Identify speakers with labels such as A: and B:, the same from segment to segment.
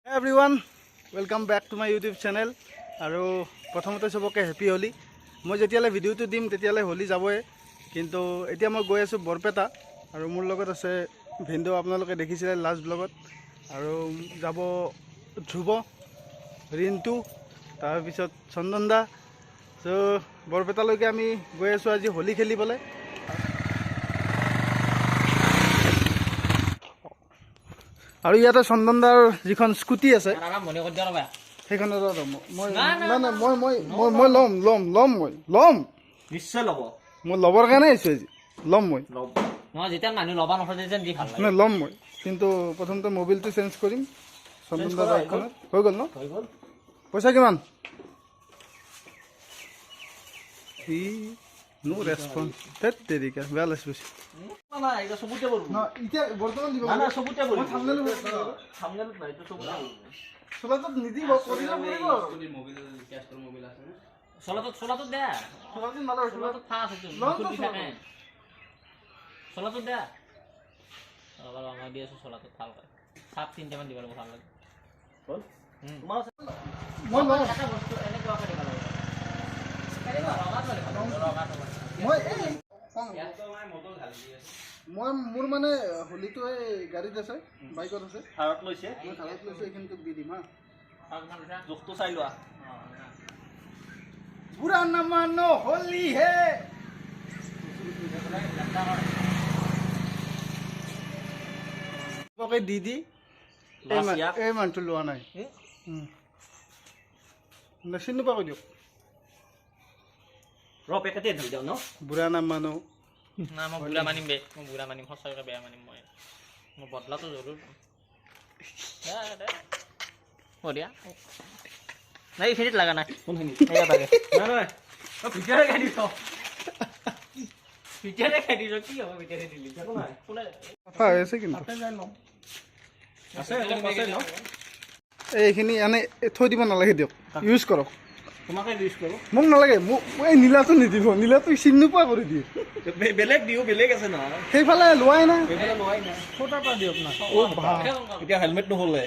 A: Hey everyone, welcome back to my YouTube channel. আৰু প্ৰথমতে সবকে হেপী হোলি। মই যেতিয়ালৈ ভিডিওটো দিম তেতিয়ালৈ হোলি যাবই, কিন্তু এতিয়া মই গৈ আছোঁ বৰপেটা আৰু মোৰ লগত আছে ভিন্দু, আপোনালোকে দেখিছিলে লাষ্ট ব্লগত, আৰু যাব ধ্ৰুৱ, ৰিণ্টু, তাৰপিছত চন্দন দা। চ' বৰপেটালৈকে আমি গৈ আছোঁ আজি হোলি খেলিবলৈ। আৰু ইয়াতে চন্দনদাৰ যিখন স্কুটি আছে সেইখন মই ল'ম নিশ্চয় ল'ব। মই ল'বৰ কাৰণে আহিছোঁ আজি, ল'ম মই ল'ম মই, কিন্তু প্ৰথমতে মোবিলটো চেঞ্জ কৰিম চন্দনদাৰ বাইকখনত। হৈ গ'ল ন? পইচা কিমান? নো ৰেছপন্স। ধেত তেৰিকা, বেয়া লাগিছে। মই মোৰ মানে হোলীটো এই গাড়ীত আছে, বাইকত আছে, থাৰত লৈছে। মই থাৰত লৈছোঁ, এইখিনি তোক দি দিম হা। জোখটো চাই লোৱা। বুঢ়া নামানো হোলী হে। দি এই মানুহটো লোৱা নাই, চিনি নোপোৱা দিয়ক। পেকেটে ধৰি দিওঁ ন, বুঢ়া নামানো। না মই বুঢ়া মানিম বে, মই বুঢ়া মানিম, সঁচাকৈ বেয়া মানিম। মই বদলাটো জৰুৰ দিয়া নাই, এইখিনিত লগা নাই। ভিতৰে খাই দিছ, ভিতৰে খাই দিছ, কি হ'ব ভিতৰে দিলি? আছে কিন্তু এইখিনি এনে থৈ দিব নালাগে, দিয়ক, ইউজ কৰক। তোমাকে ইউজ কৰোঁ, মোক নালাগে। মোক এই নীলাটো নিদিব, নীলাটো চিনি নোপোৱা কৰি দিয়ে। বেলেগ দিওঁ, বেলেগ আছে নহয়, সেইফালে লোৱাই নাই। ফটো এটা দিয়ক না। এতিয়া হেলমেট নহ'লে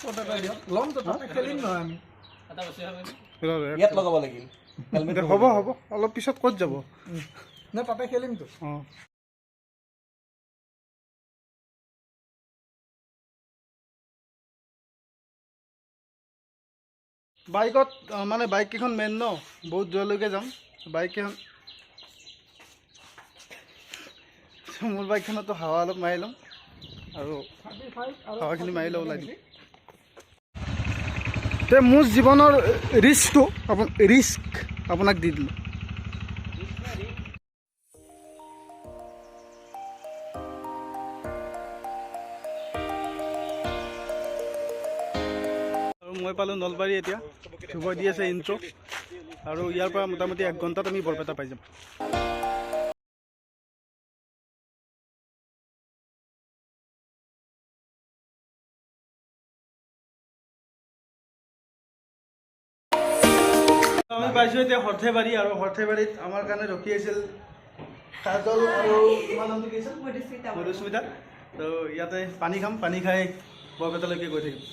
A: ফটো এটা দিয়ক, ল'ম তো, তাতে খেলিম নহয় আমি। ইয়াত লগাব লাগিল হেলমেট। হ'ব হ'ব, অলপ পিছত ক'ত যাব না, তাতে খেলিমতো। অঁ, বাইকত মানে বাইককেইখন মেইন ন, বহুত দূৰলৈকে যাম। বাইককেইখন, মোৰ বাইকখনতো হাৱা অলপ মাৰি ল'ম, আৰু হাৱাখিনি মাৰি লৈ ওলাই দিম। তে মোৰ জীৱনৰ ৰিস্ক আপোনাক দি দিলোঁ। মই পালোঁ নলবাৰী। এতিয়া ধ্ৰুৱ দি আছে ইণ্ট্ৰ', আৰু ইয়াৰ পৰা মোটামুটি 1 ঘণ্টাত আমি বৰপেটা পাই যাম। আমি পাইছোঁ এতিয়া সৰ্থেবাৰী, আৰু সৰ্থেবাৰীত আমাৰ কাৰণে ৰখি আছিল কাজল আৰু তোমাৰ নামটো কি আছিল? মধুস্মিতা। তো ইয়াতে পানী খাম, পানী খাই বৰপেটালৈকে গৈ থাকিম।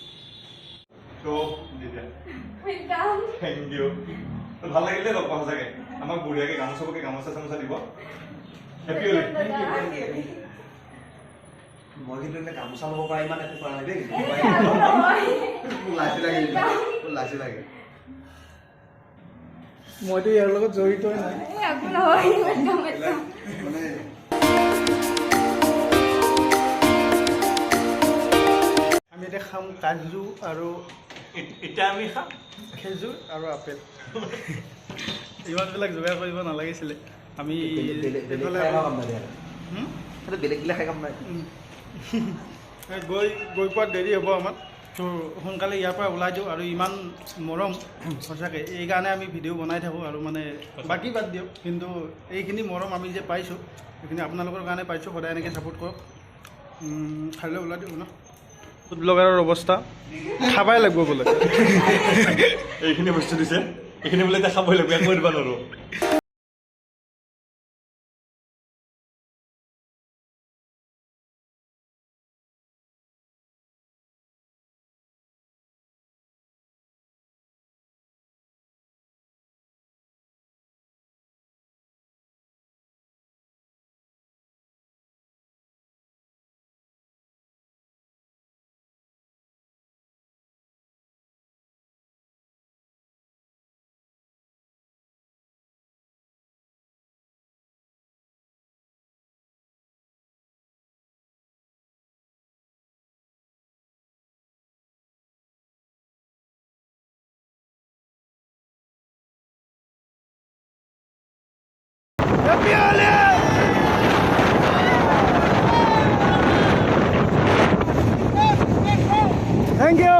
A: থেংক ইউ, ভাল লাগিলে লগ পাম চাগে। আমাক বঢ়িয়াকৈ গামোচা চামোচা দিব। হেপী হোলি। মই কিন্তু এতিয়া গামোচা ল'ব পৰা ইমান একো কৰা নাই দেই, লাজী লাগে। মইতো ইয়াৰ লগত জড়িতই নাই। মানে আমি এতিয়া খাম কাজু, আৰু এতিয়া আমি খাম খেজুৰ আৰু আপেল। ইমানবিলাক যোগাৰ কৰিব নালাগিছিলে। আমি বেলেগ খাই কাম নাই। গৈ পোৱাত দেৰি হ'ব আমাৰ, তো সোনকালে ইয়াৰ পৰা ওলাই দিওঁ। আৰু ইমান মৰম সঁচাকৈ, এইকাৰণে আমি ভিডিঅ' বনাই থাকোঁ। আৰু মানে বাকী বাদ দিয়ক, কিন্তু এইখিনি মৰম আমি যে পাইছোঁ, সেইখিনি আপোনালোকৰ কাৰণে পাইছোঁ। সদায় এনেকৈ ছাপোৰ্ট কৰক। খাই লৈ ওলাই দিওঁ ন। ফুড ব্লগাৰৰ অৱস্থা, খাবাই লাগিব বোলে। এইখিনি বস্তু দিছে, এইখিনি বোলে এতিয়া খাবই লাগিব, একো দিব নোৱাৰোঁ। Happy Holi! Thank you!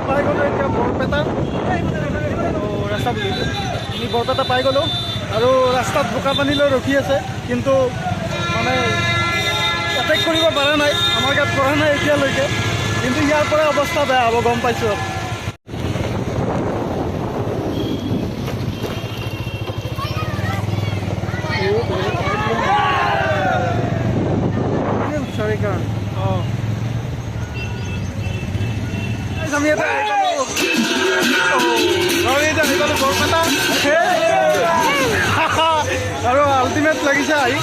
A: পাই গ'লো এতিয়া বৰপেটা ৰাস্তা বুলি আমি বৰপেটা পাই গ'লোঁ আৰু ৰাস্তাত বোকা পানী লৈ ৰখি আছে কিন্তু মানে এটেক কৰিব পৰা নাই আমাৰ গাত পৰা নাই এতিয়ালৈকে কিন্তু ইয়াৰ পৰা অৱস্থা বেয়া হ'ব গম পাইছোঁ অঁ আমি এটা বৰপেটা আৰু আল্টিমেট লাগিছে আহি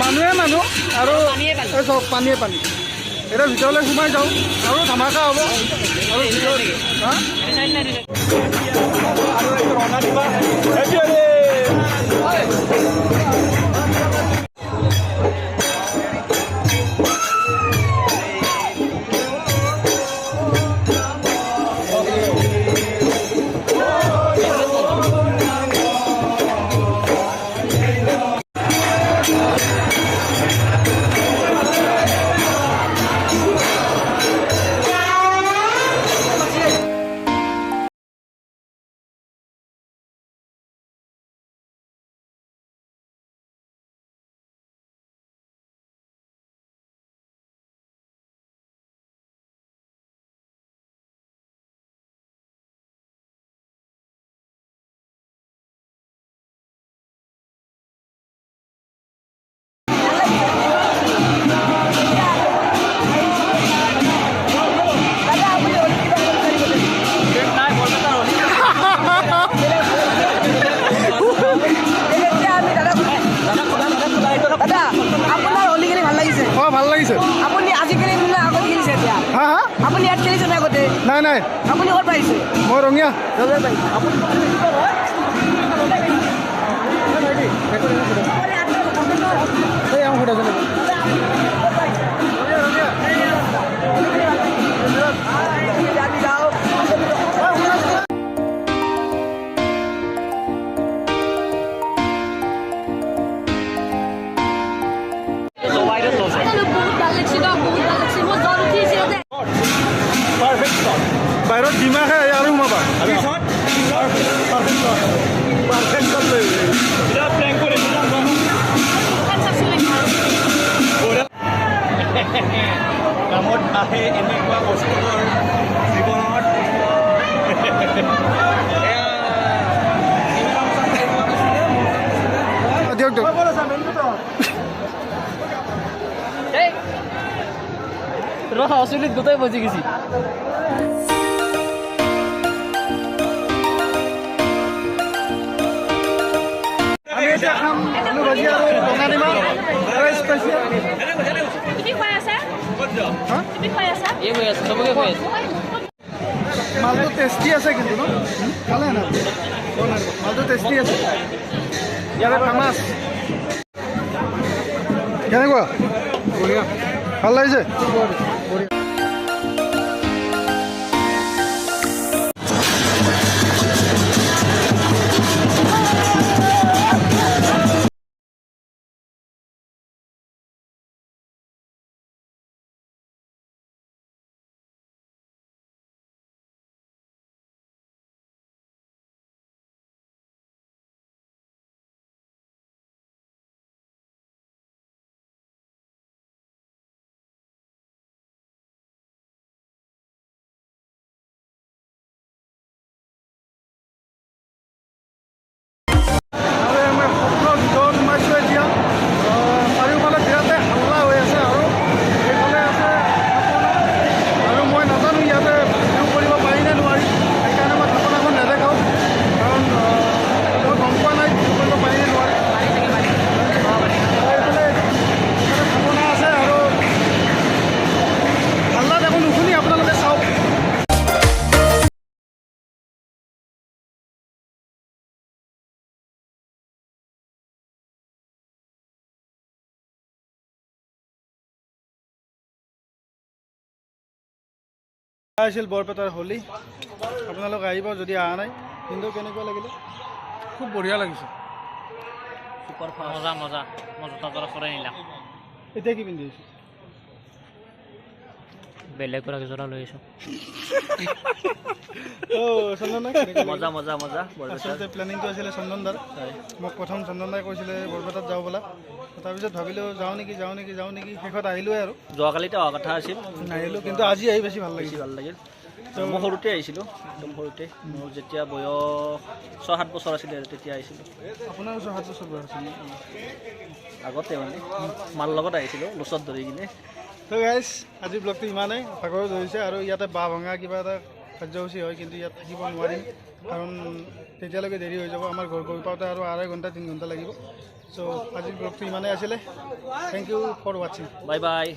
A: মানুহে মানুহ আৰু চব পানীয়ে পানী এতিয়া ভিতৰলৈ সোমাই যাওঁ আৰু ধামাকা হ'ব আৰু ভাল লাগিছে
B: আপুনি আজিকালি আগত খেলিছে এতিয়া
A: হা হা
B: আপুনি ইয়াত খেলিছে নাই আগতে
A: নাই নাই
B: আপুনি ক'ত পাইছে
A: মই ৰঙীয়া বাহিৰত ডিমাহে আৰু সোমাবা
C: কামত আহে এনেকুৱা বস্তুবোৰ জীৱনত
A: দিয়ক দিয়ক
B: চুলিত গোটাই বজি গেছি
A: আমি এতিয়া খাম আলু ভাজি আৰু ৰঙা ডিমা আৰু স্পেচিয়েল
D: তুমি খুৱাই আছা? তুমি খুৱাই আছা?
B: এই হৈ আছে চবকে হৈ আছে
A: মালটো টেষ্টি আছে কিন্তু ন খালে না মালটো টেষ্টি আছে ইয়াৰে ফেমাছ কেনেকুৱা বঢ়িয়া ভাল লাগিছে আছিল বৰপেটাৰ হোলী আপোনালোক আহিব যদি অহা নাই কিন্তু কেনেকুৱা লাগিলে
E: খুব বঢ়িয়া লাগিছে
B: সুপাৰ মজা মজা মই জোতা জোৰা চৰাই নিলাম
A: এতিয়া কি পিন্ধি আহিছোঁ
B: বেলেগ পৰা জোৰা লৈ আহিছোঁ
A: চন্দন দা
B: মজা মজা মজা
A: আচলতে প্লেনিংটো আছিলে চন্দন দাৰ মোক প্ৰথম চন্দন দাই কৈছিলে বৰপেটাত যাওঁ বোলা তাৰপিছত ভাবিলোঁ যাওঁ নেকি শেষত আহিলোৱে আৰু
B: যোৱাকালিতে অহা কথা আছিল
A: নাহিলোঁ কিন্তু আজি আহি বেছি ভাল লাগিছে
B: ভাল লাগিল মই সৰুতে আহিছিলোঁ একদম সৰুতে মোৰ যেতিয়া বয়স 6-7 বছৰ আছিলে তেতিয়া আহিছিলোঁ
A: আপোনাৰ 7 বছৰ বয়স আছিল
B: আগতে মানে মাৰ লগত আহিছিলোঁ লচত ধৰি কিনে
A: তো গাইজ আজিৰ ব্লগটো ইমানেই ভাগৰ ধৰিছে আৰু ইয়াতে বাঁহ ভঙা কিবা এটা কাৰ্যসূচী হয় কিন্তু ইয়াত থাকিব নোৱাৰিম কাৰণ তেতিয়ালৈকে দেৰি হৈ যাব আমাৰ ঘৰ গৈ পাওঁতে আৰু 2.5 ঘণ্টা 3 ঘণ্টা লাগিব চ' আজিৰ ব্লগটো ইমানেই আছিলে থেংক ইউ ফৰ ৱাচিং
B: বাই বাই